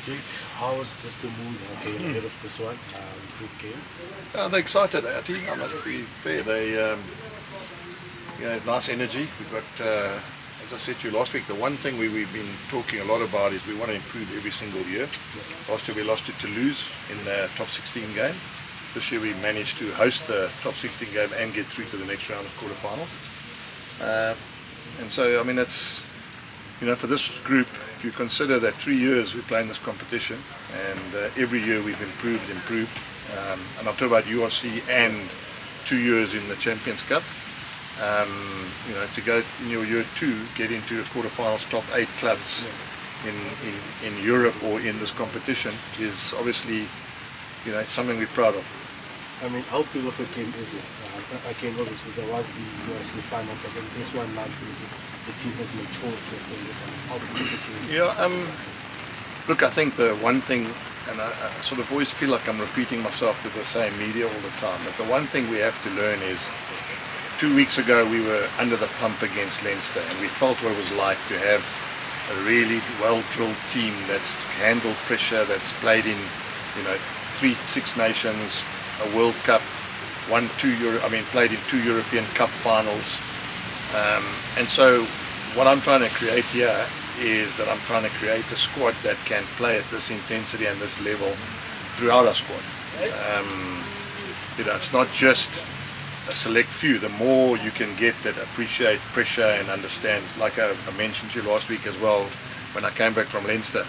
Jake, how has this been moving going ahead of this one? Good game. They're excited, our team, I must be fair. There's nice energy. We've got, as I said to you last week, the one thing we've been talking a lot about is we want to improve every single year. Last year we lost to Toulouse in the top 16 game. This year we managed to host the top 16 game and get through to the next round of quarterfinals. And so, I mean, it's, for this group, if you consider that 3 years we play in this competition, and every year we've improved. And I'm talking about URC and 2 years in the Champions Cup. To go in your year 2, get into a quarterfinals, top 8 clubs in Europe or in this competition is obviously, it's something we're proud of. I mean, how big of a game is it? Again, obviously there was the URC final, but then this one now feels the team has matured. How big of a game? Look, I think the one thing, and I sort of always feel like I'm repeating myself to the same media all the time, but the one thing we have to learn is 2 weeks ago we were under the pump against Leinster, and we felt what it was like to have a really well-drilled team that's handled pressure, that's played in 3 Six Nations, a World Cup, played in 2 European Cup finals. And so what I'm trying to create here is that I'm trying to create a squad that can play at this intensity and this level throughout our squad. It's not just a select few. The more you can get that appreciate pressure and understand, like I mentioned to you last week as well when I came back from Leinster,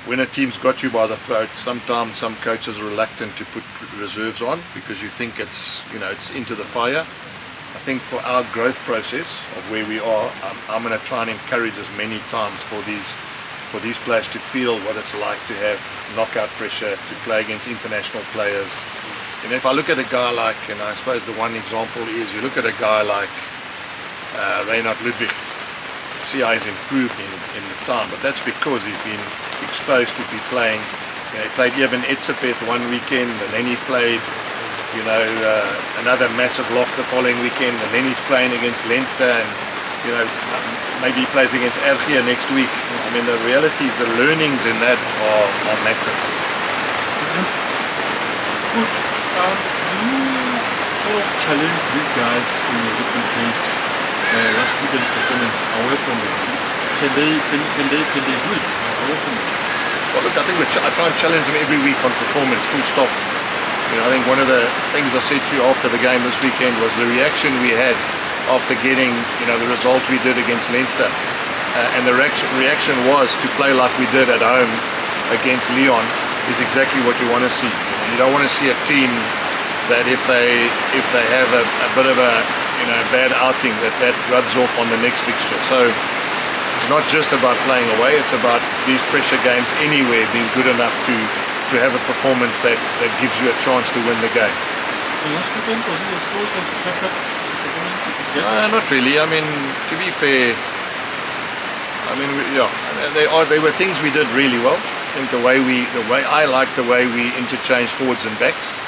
when a team's got you by the throat, sometimes some coaches are reluctant to put reserves on because you think it's into the fire. I think for our growth process of where we are, I'm going to try and encourage as many times for these players to feel what it's like to have knockout pressure, to play against international players. If I look at a guy like, and I suppose the one example is, you look at a guy like Reinhard Ludwig. See how he's improved in the time, but that's because he's been exposed to be playing. He played Eben Etzebeth one weekend, and then he played another massive lock the following weekend, and then he's playing against Leinster, and maybe he plays against Ergia next week. I mean, the reality is the learnings in that are massive. Coach, do you sort of challenge these guys to replicate last weekend's performance away from it? Can they do it away from it? Well, look, I think I try and challenge them every week on performance, full stop. I think one of the things I said to you after the game this weekend was the reaction we had after getting the result we did against Leinster, and the reaction was to play like we did at home against Lyon is exactly what you want to see. You don't want to see a team that if they have a bit of a bad outing, that rubs off on the next fixture. So it's not just about playing away, it's about these pressure games anywhere being good enough to have a performance that gives you a chance to win the game. The last weekend, was it as close as perfect performance? Not really. I mean, to be fair, there were things we did really well. I think I like the way we interchanged forwards and backs.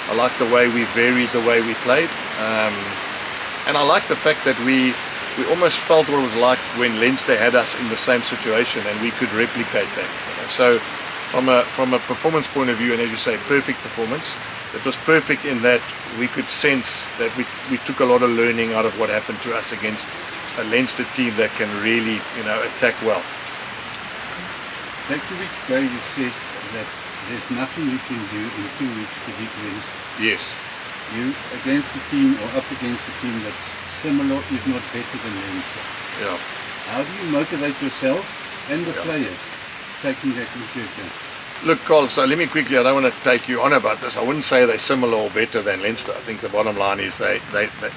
I like the way we varied the way we played. And I like the fact that we almost felt what it was like when Leinster had us in the same situation, and we could replicate that. So from a performance point of view, and as you say, perfect performance, it was perfect in that we could sense that we took a lot of learning out of what happened to us against a Leinster team that can really attack well. Like 2 weeks ago, you said that there's nothing you can do in 2 weeks to beat Leinster. Yes. You against a team or up against a team that's similar, if not better than Leinster. Yeah. How do you motivate yourself and the players taking that into account? Look, Carl, so let me quickly, I don't want to take you on about this. I wouldn't say they're similar or better than Leinster. I think the bottom line is they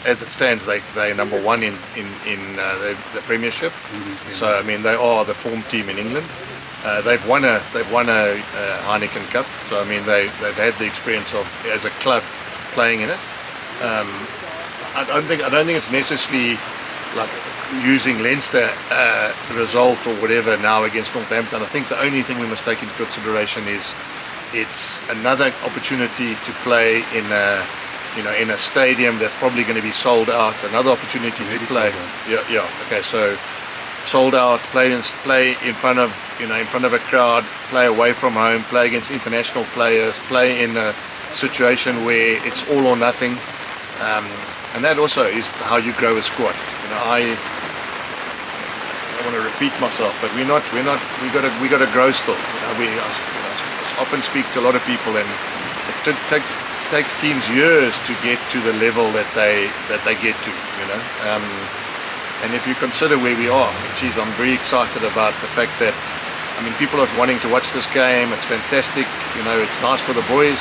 as it stands, they're number one in the Premiership. Mm-hmm. So, I mean, they are the form team in England. They've won a Heineken Cup. So, I mean, they've had the experience of, as a club, playing in it. I don't think it's necessarily like using Leinster result or whatever now against Northampton. I think the only thing we must take into consideration is it's another opportunity to play in a stadium that's probably going to be sold out. Another opportunity to play. Yeah. Okay. So sold out, play in front of in front of a crowd, play away from home, play against international players, play in a situation where it's all or nothing, and that also is how you grow a squad. I don't want to repeat myself, but we got to grow still. I often speak to a lot of people, and it takes teams years to get to the level that they get to. And if you consider where we are, geez, I'm very excited about the fact that, people are wanting to watch this game. It's fantastic. It's nice for the boys.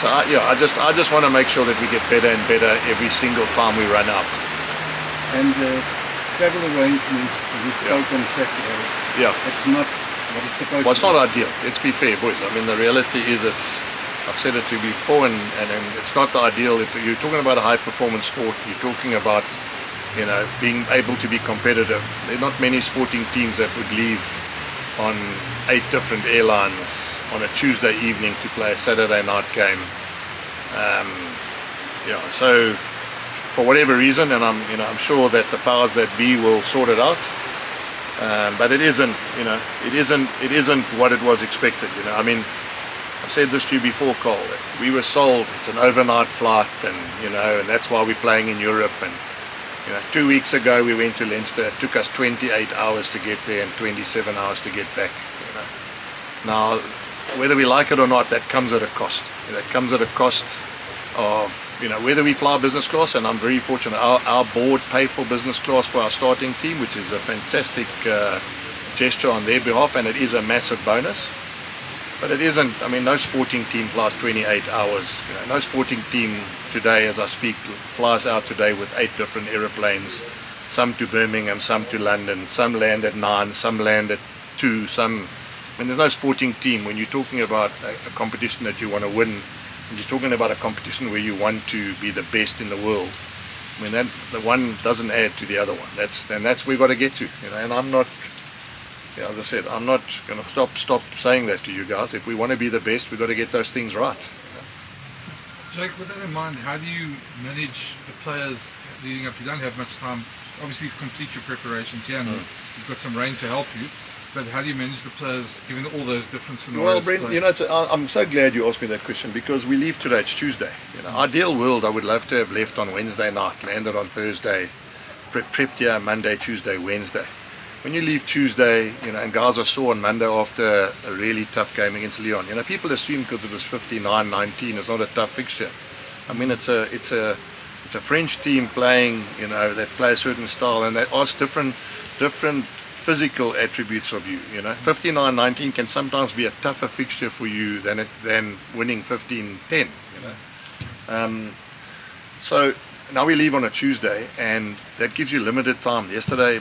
So I just want to make sure that we get better and better every single time we run out. And travel arrangements, we spoke on Saturday. Yeah. It's not what it's supposed to be. Well, it's not ideal. Let's be fair, boys. The reality is I've said it to you before, and it's not the ideal. If you're talking about a high performance sport, you're talking about being able to be competitive. There are not many sporting teams that would leave on 8 different airlines on a Tuesday evening to play a Saturday night game. So for whatever reason, and I'm sure that the powers that be will sort it out. But it isn't what it was expected. I said this to you before, Cole. We were sold. It's an overnight flight, and and that's why we're playing in Europe. And 2 weeks ago we went to Leinster. It took us 28 hours to get there and 27 hours to get back. Now, whether we like it or not, that comes at a cost. That comes at a cost of whether we fly business class, and I'm very fortunate. Our board paid for business class for our starting team, which is a fantastic gesture on their behalf, and it is a massive bonus. But it isn't. No sporting team flies 28 hours. No sporting team today, as I speak, flies out today with 8 different aeroplanes, some to Birmingham, some to London, some land at 9, some land at 2, some. There's no sporting team when you're talking about a competition that you want to win, and you're talking about a competition where you want to be the best in the world. That the one doesn't add to the other one. That's where we've got to get to. And I'm not. As I said, I'm not going to stop saying that to you guys. If we want to be the best, we've got to get those things right. Jake, with that in mind, how do you manage the players leading up? You don't have much time. Obviously, you complete your preparations here, and you've got some rain to help you. But how do you manage the players given all those different scenarios? Well, Brent, I'm so glad you asked me that question, because we leave today. It's Tuesday. Ideal world, I would love to have left on Wednesday night, landed on Thursday, prepped here Monday, Tuesday, Wednesday. When you leave Tuesday, and guys are sore on Monday after a really tough game against Leon. People assume because it was 59-19, it's not a tough fixture. It's a French team playing, that play a certain style, and they ask different physical attributes of you. 59-19 can sometimes be a tougher fixture for you than winning 15-10. So now we leave on a Tuesday, and that gives you limited time.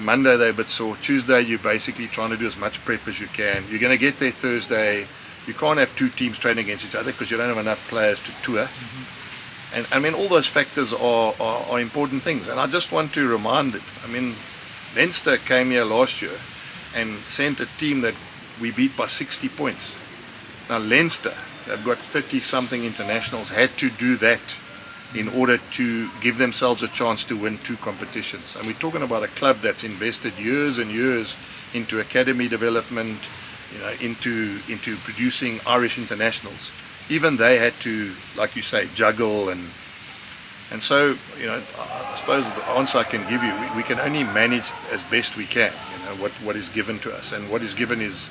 Monday they're a bit sore. Tuesday you're basically trying to do as much prep as you can. You're going to get there Thursday. You can't have 2 teams training against each other because you don't have enough players to tour. And all those factors are important things. And I just want to remind it. Leinster came here last year and sent a team that we beat by 60 points. Now Leinster, they've got 30-something internationals, had to do that in order to give themselves a chance to win 2 competitions. And we're talking about a club that's invested years and years into academy development, into producing Irish internationals. Even they had to, like you say, juggle and so, I suppose the answer I can give you, we can only manage as best we can, what is given to us. And what is given is,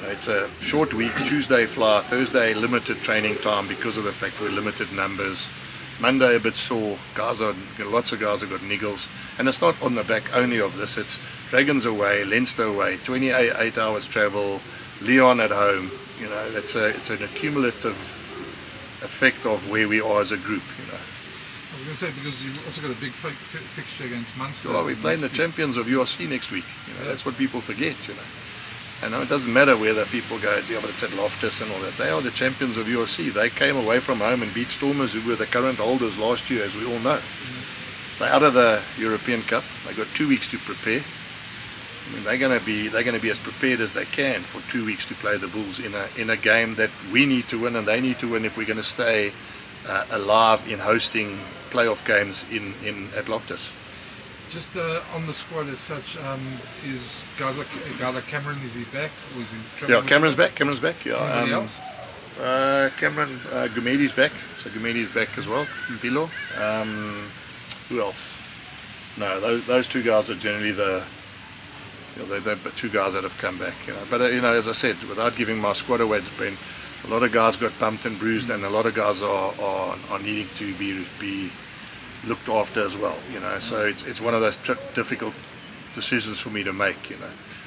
it's a short week, Tuesday fly, Thursday limited training time because of the fact we're limited numbers. Monday a bit sore, lots of guys have got niggles, and it's not on the back only of this. It's Dragons away, Leinster away, 28 hours travel, Leon at home. It's an accumulative effect of where we are as a group. I was going to say, because you've also got a big fixture against Munster. Well, we're playing the champions of URC next week. That's what people forget. And it doesn't matter whether people go, but it's at Loftus and all that. They are the champions of URC. They came away from home and beat Stormers, who were the current holders last year, as we all know. They're out of the European Cup. They got 2 weeks to prepare. They're going to be as prepared as they can for 2 weeks to play the Bulls in a game that we need to win and they need to win if we're going to stay alive in hosting playoff games at Loftus. Just on the squad as such, is guys like a guy like Cameron, is he back or is he travelling? Yeah, Cameron's back. Yeah. Anybody else? Cameron Gumedi's back, so Gumedi's back as well. Mpilo. Who else? No, those two guys are generally the they're the two guys that have come back. But as I said, without giving my squad away, Ben, a lot of guys got bumped and bruised, and a lot of guys are needing to be looked after as well. So it's one of those difficult decisions for me to make.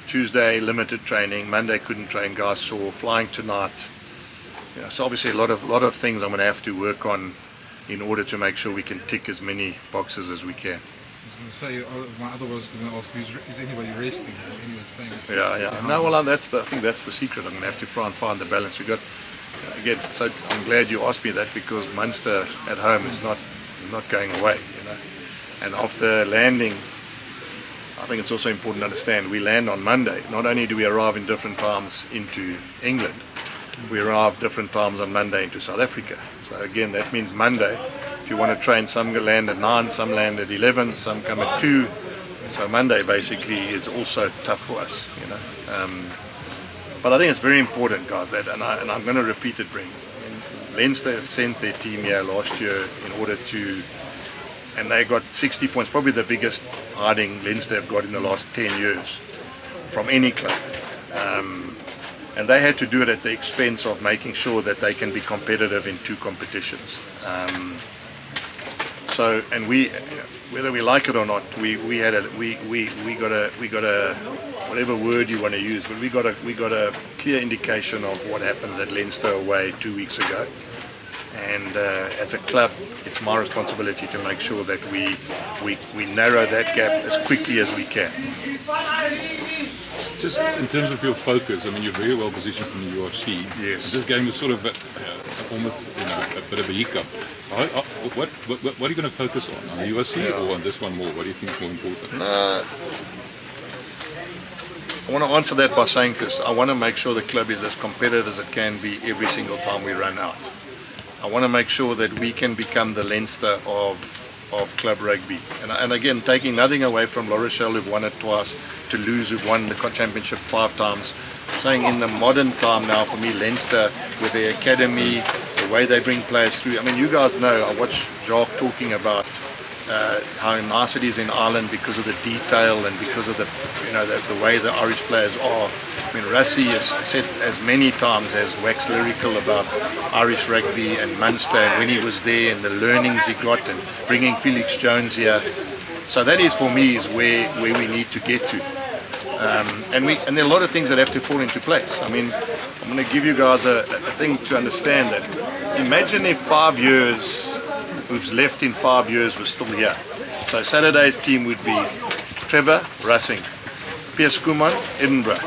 Tuesday limited training, Monday couldn't train, guys sore, flying tonight. So obviously a lot of things I'm going to have to work on in order to make sure we can tick as many boxes as we can. I was going to say, my other was going to ask, is anybody resting or anyone staying? Yeah. No, well, I think that's the secret. I'm going to have to try and find the balance. We got again. So I'm glad you asked me that, because Munster at home is not going away. And after landing, I think it's also important to understand we land on Monday. Not only do we arrive in different times into England, we arrive different times on Monday into South Africa. So again, that means Monday, if you want to train, some land at 9, some land at 11, some come at 2. So Monday basically is also tough for us. But I think it's very important, guys, and I'm going to repeat it, Brent. Leinster sent their team here last year in order to, and they got 60 points, probably the biggest hiding Leinster have got in the last 10 years from any club. And they had to do it at the expense of making sure that they can be competitive in 2 competitions. And we, whether we like it or not, we got a whatever word you want to use, but we got a clear indication of what happens at Leinster away 2 weeks ago. And as a club, it's my responsibility to make sure that we narrow that gap as quickly as we can. Just in terms of your focus, I mean, you're very well positioned in the URC. Yes. This game was sort of almost a bit of a hiccup. What are you going to focus on the URC or on this one more? What do you think is more important? I want to answer that by saying this. I want to make sure the club is as competitive as it can be every single time we run out. I want to make sure that we can become the Leinster of club rugby. And again, taking nothing away from La Rochelle, who've won it twice, Toulouse, who've won the championship 5 times. I'm saying in the modern time now, for me, Leinster, with their academy, the way they bring players through. I mean, you guys know, I watched Jacques talking about how nice it is in Ireland because of the detail and because of the way the Irish players are. I mean, Rassie has said as many times, has waxed lyrical about Irish rugby and Munster and when he was there and the learnings he got and bringing Felix Jones here. So that is, for me, is where we need to get to. And there are a lot of things that have to fall into place. I mean, I'm going to give you guys a thing to understand that. Imagine if 5 years, who's left in 5 years, was still here. So Saturday's team would be Trevor, Racing, Piers Kuman, Edinburgh,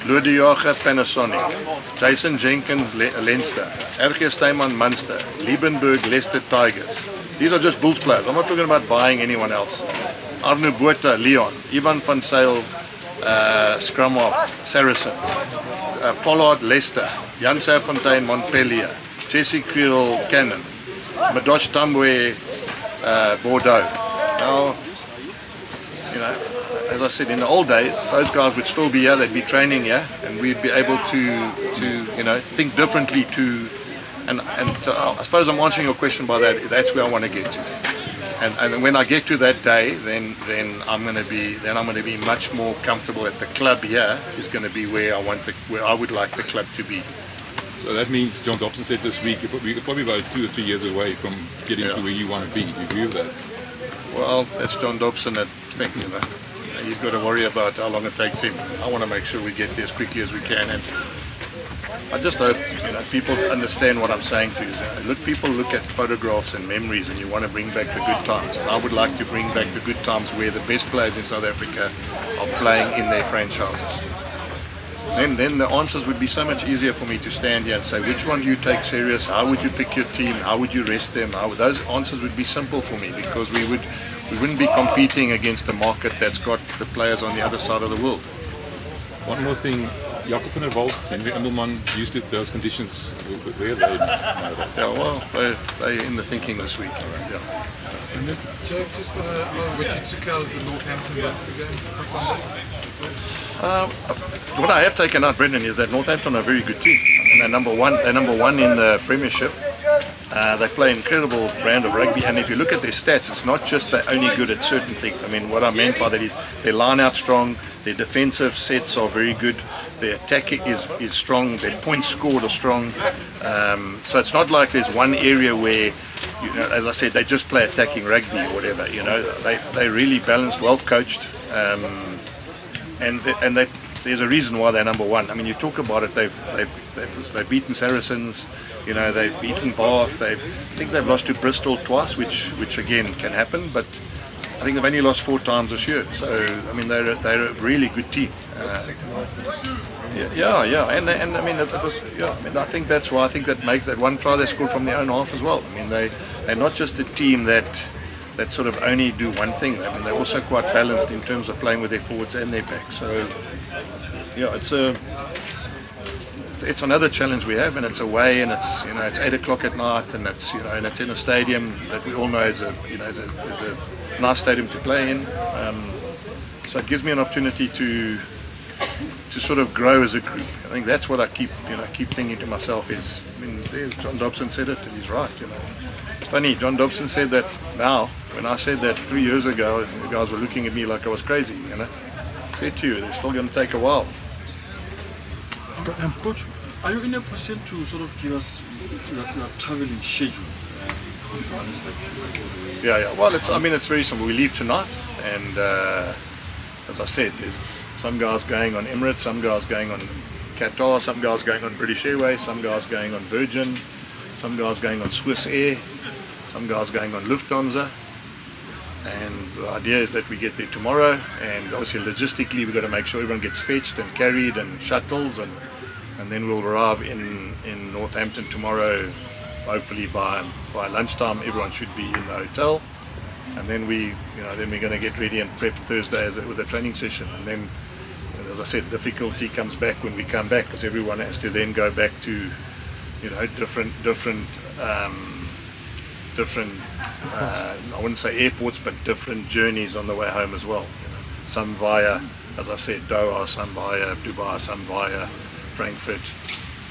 Lodiocha, Panasonic, Jason Jenkins, Leinster, R.K. Steyman, Munster, Liebenberg, Leicester Tigers. These are just Bulls players. I'm not talking about buying anyone else. Arno Botha, Leon, Ivan van Zyl, Scrum off, Saracens, Pollard, Leicester, Jan Serpentine, Montpellier, Jesse Creel, Cannon, Madosh Tambwe, Bordeaux. Now, as I said, in the old days, those guys would still be here, they'd be training here, and we'd be able to think differently I suppose I'm answering your question by that. That's where I want to get to. And when I get to that day, then I'm going to be much more comfortable that the club here is going to be where I would like the club to be. So that means John Dobson said this week you're probably about 2 or 3 years away from getting to where you want to be. Do you agree with that? Well, that's John Dobson. He's got to worry about how long it takes him. I want to make sure we get there as quickly as we can, and I just hope people understand what I'm saying to you. People look at photographs and memories, and you want to bring back the good times. And I would like to bring back the good times where the best players in South Africa are playing in their franchises. Then the answers would be so much easier for me to stand here and say which one do you take serious, how would you pick your team, how would you rest them. Those answers would be simple for me, because we wouldn't be competing against a market that's got the players on the other side of the world. One more thing, Jacob van der Walt, Henry Immelman used to those conditions. Where are they nowadays? Yeah, well, they're in the thinking this week. Yeah. Jake, just what you took out of the Northampton Leinster game from Sunday? What I have taken out, Brendan, is that Northampton are a very good team. And they're number one. They're number one in the Premiership. They play an incredible brand of rugby, and if you look at their stats, it's not just they're only good at certain things. I mean, what I meant by that is they line out strong, their defensive sets are very good, their attacking is strong, their points scored are strong. So it's not like there's one area where, you know, as I said, they just play attacking rugby or whatever. You know, they really balanced, well coached, and there's a reason why they're number one. I mean, you talk about it, they've beaten Saracens. You know, they've beaten Bath. I think they've lost to Bristol twice, which again can happen. But I think they've only lost 4 times this year. So I mean, they're a really good team. Yeah, and I mean, it was, yeah. I mean, I think that's why I think that makes that one try they scored from their own half as well. I mean, they're not just a team that sort of only do one thing. I mean, they're also quite balanced in terms of playing with their forwards and their backs. So yeah, it's another challenge we have, and it's away, and it's, you know, it's 8 o'clock at night, and it's, you know, and it's in a stadium that we all know is a nice stadium to play in. So it gives me an opportunity to sort of grow as a group. I think that's what I keep thinking to myself is, I mean, John Dobson said it, and he's right. You know, it's funny. John Dobson said that now. When I said that 3 years ago, the guys were looking at me like I was crazy. You know, I said to you, they're still going to take a while. Coach, are you in a position to sort of give us your traveling schedule? Yeah. Well, it's very simple. We leave tonight, and as I said, there's some guys going on Emirates, some guys going on Qatar, some guys going on British Airways, some guys going on Virgin, some guys going on Swiss Air, some guys going on Lufthansa. And the idea is that we get there tomorrow, and obviously logistically we've got to make sure everyone gets fetched and carried and shuttles, and then we'll arrive in Northampton tomorrow. Hopefully by lunchtime everyone should be in the hotel, and then we're going to get ready and prep Thursday with a training session. And then, as I said, difficulty comes back when we come back, because everyone has to then go back to, you know, different I wouldn't say airports, but different journeys on the way home as well. You know, some via, as I said, Doha, some via Dubai, some via Frankfurt.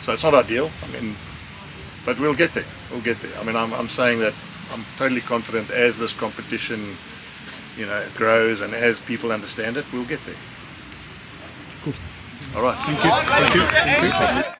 So it's not ideal. I mean, but we'll get there. I mean, I'm saying that I'm totally confident as this competition, you know, grows and as people understand it, we'll get there. Cool. All right. Thank you.